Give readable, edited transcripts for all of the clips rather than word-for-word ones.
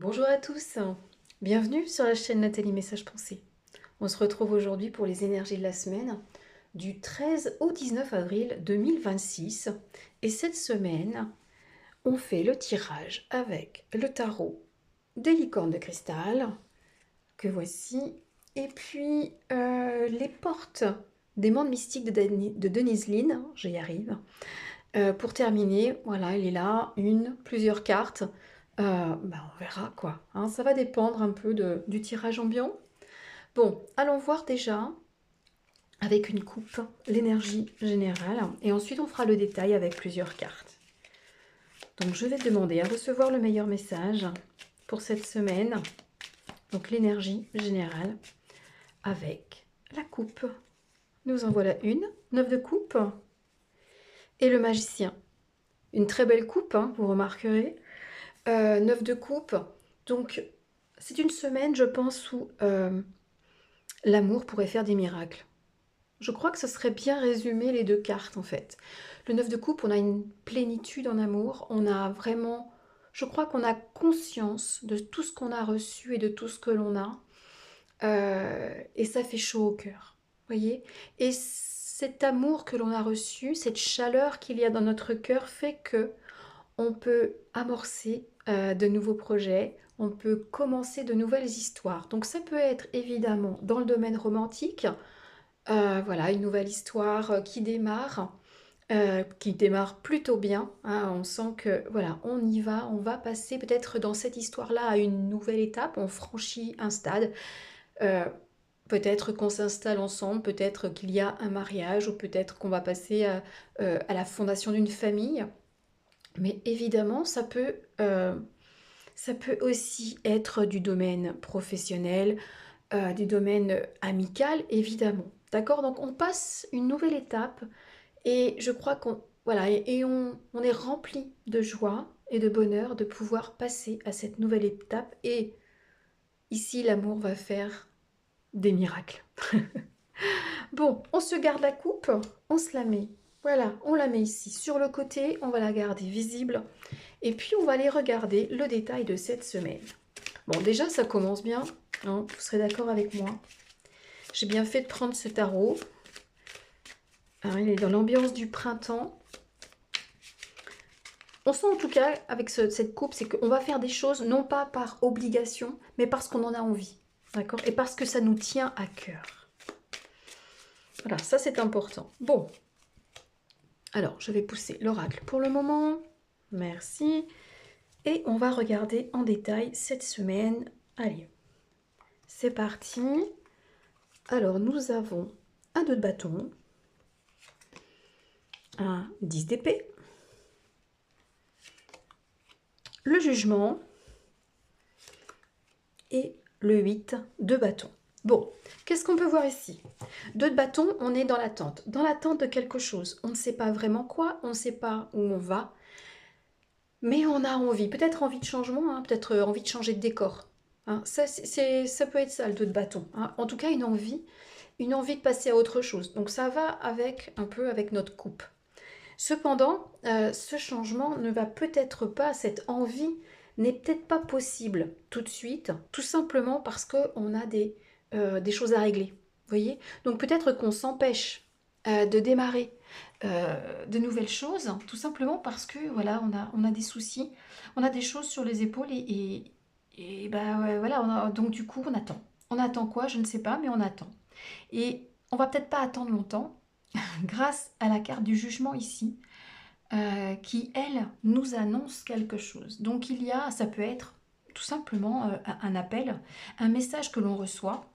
Bonjour à tous, bienvenue sur la chaîne Nathalie Message Pensée. On se retrouve aujourd'hui pour les énergies de la semaine du 13 au 19 avril 2026. Et cette semaine, on fait le tirage avec le tarot des licornes de cristal, que voici, et puis les portes des mondes mystiques de Denise Lynn, j'y arrive. Pour terminer, voilà, il est là, plusieurs cartes. On verra quoi, hein, ça va dépendre un peu du tirage ambiant. Bon, allons voir déjà avec une coupe l'énergie générale et ensuite on fera le détail avec plusieurs cartes. Donc je vais demander à recevoir le meilleur message pour cette semaine. Donc l'énergie générale avec la coupe. Nous en voilà une, 9 de coupe et le magicien. Une très belle coupe, hein, vous remarquerez. 9 de coupe. Donc, c'est une semaine, je pense, où l'amour pourrait faire des miracles. Je crois que ce serait bien résumé les deux cartes, en fait. Le 9 de coupe, on a une plénitude en amour. On a vraiment... Je crois qu'on a conscience de tout ce qu'on a reçu et de tout ce que l'on a. Et ça fait chaud au cœur. Voyez. Et cet amour que l'on a reçu, cette chaleur qu'il y a dans notre cœur fait que on peut amorcer de nouveaux projets, on peut commencer de nouvelles histoires. Donc ça peut être évidemment dans le domaine romantique, voilà, une nouvelle histoire qui démarre plutôt bien, hein. On sent que voilà, on y va, on va passer peut-être dans cette histoire-là à une nouvelle étape, on franchit un stade. Euh, Peut-être qu'on s'installe ensemble, peut-être qu'il y a un mariage, ou peut-être qu'on va passer à la fondation d'une famille. Mais évidemment, ça peut aussi être du domaine professionnel, du domaine amical, évidemment. D'accord? Donc on passe une nouvelle étape et je crois qu'on voilà, et on est rempli de joie et de bonheur de pouvoir passer à cette nouvelle étape. Et ici, l'amour va faire des miracles. Bon, on se garde la coupe, on se la met. Voilà, on la met ici sur le côté, on va la garder visible. Et puis on va aller regarder le détail de cette semaine. Bon, déjà ça commence bien, hein, vous serez d'accord avec moi. J'ai bien fait de prendre ce tarot. Hein, il est dans l'ambiance du printemps. On sent en tout cas avec cette coupe, c'est qu'on va faire des choses non pas par obligation, mais parce qu'on en a envie. D'accord? Et parce que ça nous tient à cœur. Voilà, ça c'est important. Bon, alors je vais pousser l'oracle pour le moment. Merci. Et on va regarder en détail cette semaine. Allez, c'est parti. Alors, nous avons un 2 de bâton, un 10 d'épée, le jugement et le 8 de bâton. Bon, qu'est-ce qu'on peut voir ici? 2 de bâton, on est dans l'attente de quelque chose. On ne sait pas vraiment quoi, on ne sait pas où on va, mais on a envie, peut-être envie de changement, hein, peut-être envie de changer de décor. Hein. Ça peut être ça, le 2 de bâton. Hein. En tout cas, une envie de passer à autre chose. Donc ça va avec un peu avec notre coupe. Cependant, ce changement ne va peut-être pas, cette envie n'est peut-être pas possible tout de suite, tout simplement parce qu'on a des choses à régler. Vous voyez? Donc peut-être qu'on s'empêche de démarrer de nouvelles choses, tout simplement parce que voilà, on a des soucis, on a des choses sur les épaules et bah ouais, voilà, donc du coup on attend. On attend quoi? Je ne sais pas, mais on attend. Et on va peut-être pas attendre longtemps grâce à la carte du jugement ici, qui, elle, nous annonce quelque chose. Donc il y a, ça peut être tout simplement un appel, un message que l'on reçoit,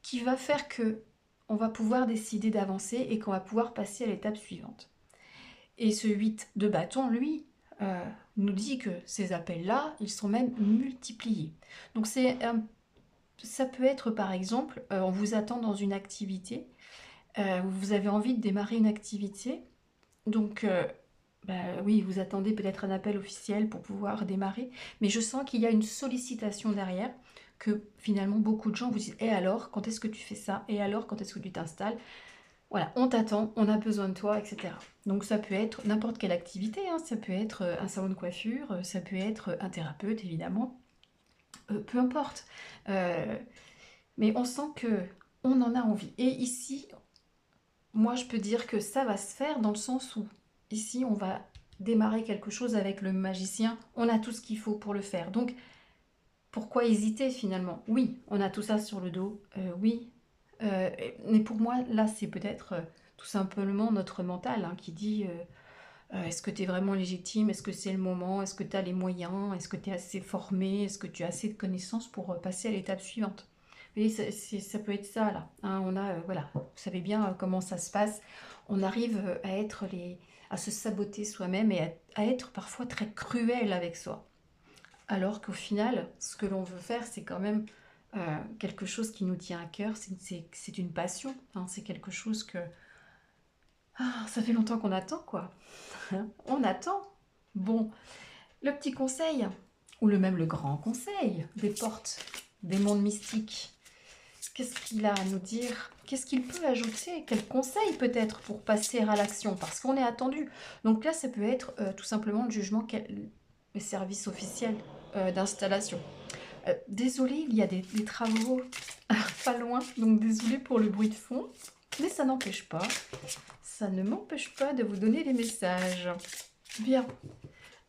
qui va faire que on va pouvoir décider d'avancer et qu'on va pouvoir passer à l'étape suivante. Et ce 8 de bâton, lui, nous dit que ces appels-là, ils sont même multipliés. Donc ça peut être par exemple, on vous attend dans une activité, vous avez envie de démarrer une activité, donc bah, oui, vous attendez peut-être un appel officiel pour pouvoir démarrer, mais je sens qu'il y a une sollicitation derrière, que finalement beaucoup de gens vous disent, et alors, quand est-ce que tu fais ça? Et alors, quand est-ce que tu t'installes? Voilà, on t'attend, on a besoin de toi, etc. Donc ça peut être n'importe quelle activité, hein. Ça peut être un salon de coiffure, ça peut être un thérapeute évidemment, peu importe. Mais on sent que on en a envie. Et ici, moi, je peux dire que ça va se faire dans le sens où, ici, on va démarrer quelque chose avec le magicien. On a tout ce qu'il faut pour le faire. Donc, pourquoi hésiter finalement? Oui, on a tout ça sur le dos. Oui. Mais pour moi, là, c'est peut-être tout simplement notre mental hein, qui dit est-ce que tu es vraiment légitime? Est-ce que c'est le moment? Est-ce que tu as les moyens? Est-ce que tu es assez formé? Est-ce que tu as assez de connaissances pour passer à l'étape suivante? Vous voyez, ça peut être ça là. Hein, on a, voilà, vous savez bien comment ça se passe. On arrive à se saboter soi-même et à être parfois très cruel avec soi. Alors qu'au final, ce que l'on veut faire, c'est quand même quelque chose qui nous tient à cœur. C'est une passion. Hein, c'est quelque chose que ça fait longtemps qu'on attend, quoi. On attend. Bon, le petit conseil, ou même le grand conseil des portes, des mondes mystiques. Qu'est-ce qu'il a à nous dire? Qu'est-ce qu'il peut ajouter? Quel conseil peut-être pour passer à l'action? Parce qu'on est attendu. Donc là, ça peut être tout simplement le jugement, le service officiel d'installation. Désolée, il y a des travaux pas loin, donc désolée pour le bruit de fond. Mais ça n'empêche pas, ça ne m'empêche pas de vous donner les messages. Bien,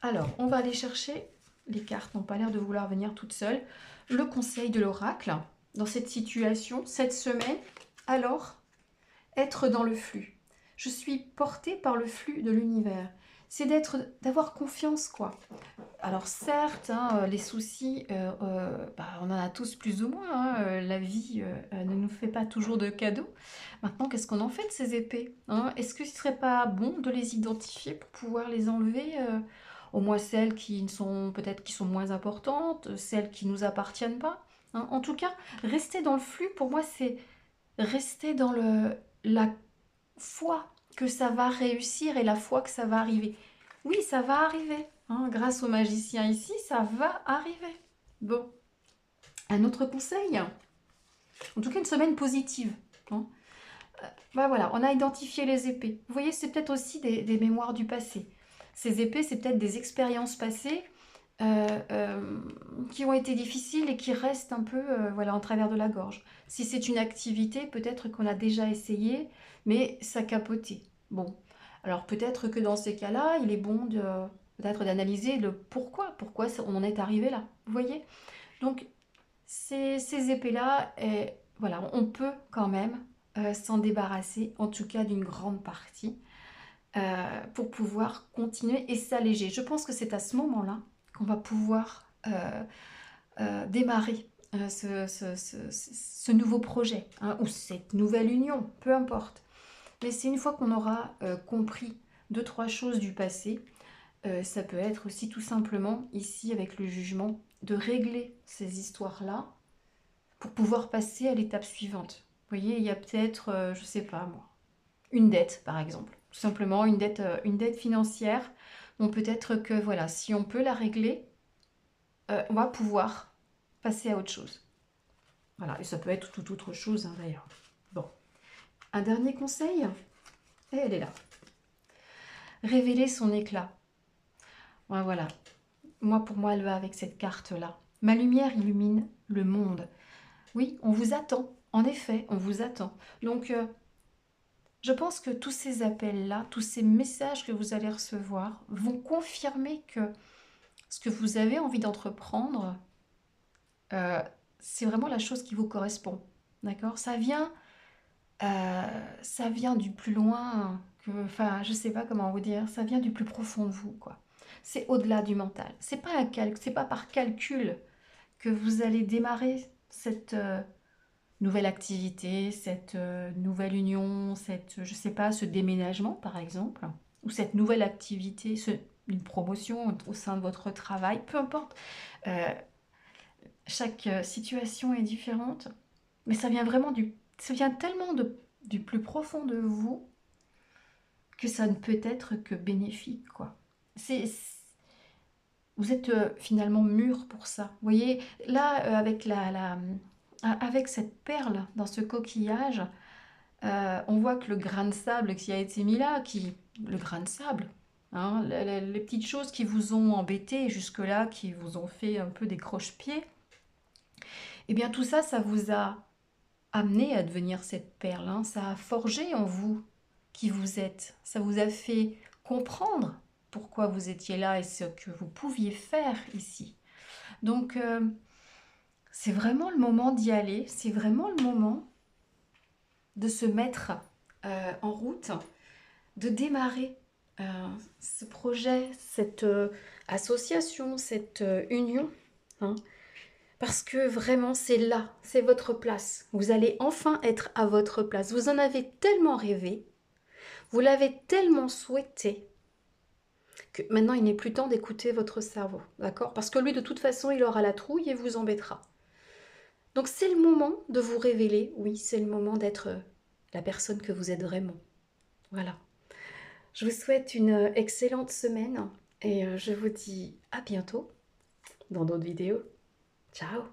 alors on va aller chercher, les cartes n'ont pas l'air de vouloir venir toutes seules, le conseil de l'oracle dans cette situation, cette semaine, alors être dans le flux. Je suis portée par le flux de l'univers. C'est d'avoir confiance, quoi. Alors certes, hein, les soucis, on en a tous plus ou moins. Hein, la vie ne nous fait pas toujours de cadeaux. Maintenant, qu'est-ce qu'on en fait de ces épées hein? Est-ce que ce serait pas bon de les identifier pour pouvoir les enlever au moins celles qui sont peut-être qui sont moins importantes, celles qui nous appartiennent pas. Hein. En tout cas, rester dans le flux, pour moi, c'est rester dans la foi que ça va réussir et la foi que ça va arriver. Oui, ça va arriver. Hein, grâce au magicien ici, ça va arriver. Bon, un autre conseil. En tout cas, une semaine positive. Hein. Voilà, on a identifié les épées. Vous voyez, c'est peut-être aussi des mémoires du passé. Ces épées, c'est peut-être des expériences passées qui ont été difficiles et qui restent un peu voilà, en travers de la gorge. Si c'est une activité, peut-être qu'on a déjà essayé, mais ça capotait. Bon, alors peut-être que dans ces cas-là, il est bon peut-être d'analyser le pourquoi on en est arrivé là. Vous voyez? Donc, ces épées-là, voilà, on peut quand même s'en débarrasser, en tout cas d'une grande partie, pour pouvoir continuer et s'alléger. Je pense que c'est à ce moment-là qu'on va pouvoir démarrer ce nouveau projet hein, ou cette nouvelle union, peu importe. Mais c'est une fois qu'on aura compris deux, trois choses du passé, ça peut être aussi tout simplement, ici avec le jugement, de régler ces histoires-là pour pouvoir passer à l'étape suivante. Vous voyez, il y a peut-être, je sais pas moi, une dette par exemple. Tout simplement une dette financière. Bon, peut-être que voilà, si on peut la régler, on va pouvoir passer à autre chose. Voilà, et ça peut être toute autre chose hein, d'ailleurs. Bon, un dernier conseil, et elle est là. Révéler son éclat. Ouais, voilà, pour moi, elle va avec cette carte-là. Ma lumière illumine le monde. Oui, on vous attend. En effet, on vous attend. Donc, je pense que tous ces appels-là, tous ces messages que vous allez recevoir vont confirmer que ce que vous avez envie d'entreprendre, euh, c'est vraiment la chose qui vous correspond. D'accord? Ça vient du plus loin que, enfin, je sais pas comment vous dire, ça vient du plus profond de vous, quoi. C'est au-delà du mental. C'est pas par calcul que vous allez démarrer cette nouvelle activité, cette nouvelle union, je sais pas, ce déménagement par exemple, ou cette nouvelle activité, une promotion au sein de votre travail, peu importe. Euh, chaque situation est différente, mais ça vient tellement du plus profond de vous que ça ne peut être que bénéfique, quoi. Vous êtes finalement mûr pour ça. Vous voyez, là, avec cette perle dans ce coquillage, on voit que le grain de sable qui a été mis là, le grain de sable, hein, les petites choses qui vous ont embêté jusque-là, qui vous ont fait un peu des croche-pieds, Eh bien tout ça, ça vous a amené à devenir cette perle, hein. Ça a forgé en vous qui vous êtes. Ça vous a fait comprendre pourquoi vous étiez là et ce que vous pouviez faire ici. Donc c'est vraiment le moment d'y aller, c'est vraiment le moment de se mettre en route, de démarrer ce projet, cette association, cette union, hein. Parce que vraiment, c'est là, c'est votre place. Vous allez enfin être à votre place. Vous en avez tellement rêvé, vous l'avez tellement souhaité, que maintenant, il n'est plus temps d'écouter votre cerveau, d'accord? Parce que lui, de toute façon, il aura la trouille et vous embêtera. Donc, c'est le moment de vous révéler. Oui, c'est le moment d'être la personne que vous êtes vraiment. Voilà. Je vous souhaite une excellente semaine et je vous dis à bientôt dans d'autres vidéos. Ciao!